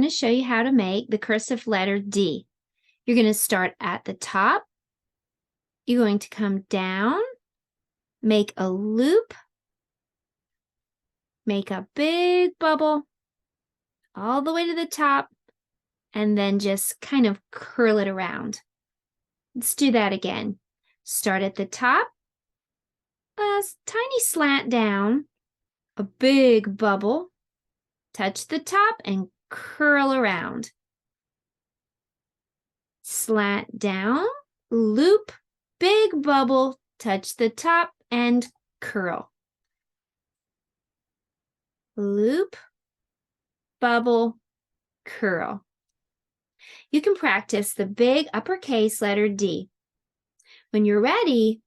to show you how to make the cursive letter D. You're going to start at the top. You're going to come down, make a loop, make a big bubble all the way to the top, and then just kind of curl it around. Let's do that again. Start at the top, a tiny slant down, a big bubble, touch the top and curl around. Slant down, loop, big bubble, touch the top and curl. Loop, bubble, curl. You can practice the big uppercase letter D. When you're ready,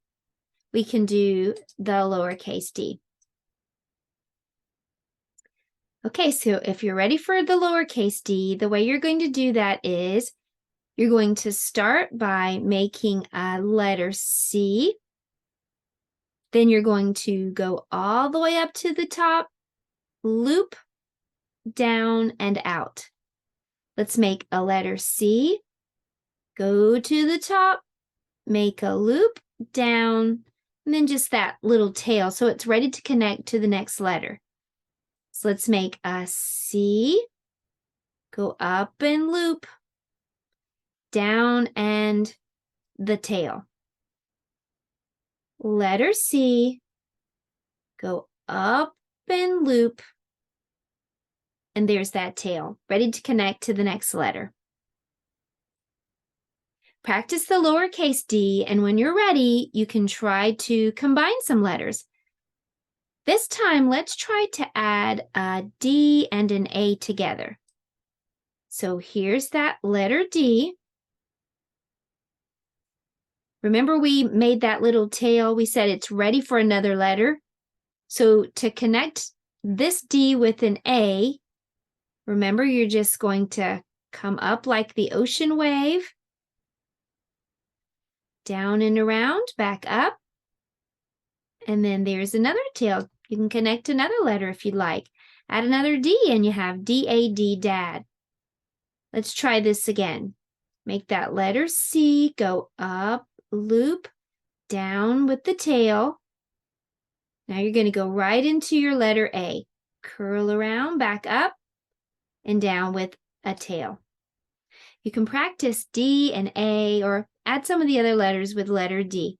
we can do the lowercase d. Okay, so if you're ready for the lowercase d, the way you're going to do that is you're going to start by making a letter C. Then you're going to go all the way up to the top, loop, down, and out. Let's make a letter C, go to the top, make a loop, down, and then just that little tail so it's ready to connect to the next letter. So let's make a C, go up and loop, down and the tail. Letter C, go up and loop, and there's that tail, ready to connect to the next letter. Practice the lowercase d, and when you're ready, you can try to combine some letters. This time, let's try to add a D and an A together. So here's that letter D. Remember we made that little tail? We said it's ready for another letter. So to connect this D with an A, remember you're just going to come up like the ocean wave, down and around, back up, and then there's another tail. You can connect another letter if you'd like. Add another D and you have D-A-D, dad. Let's try this again. Make that letter C, go up, loop, down with the tail. Now you're going to go right into your letter A. Curl around, back up, and down with a tail. You can practice D and A or add some of the other letters with letter D.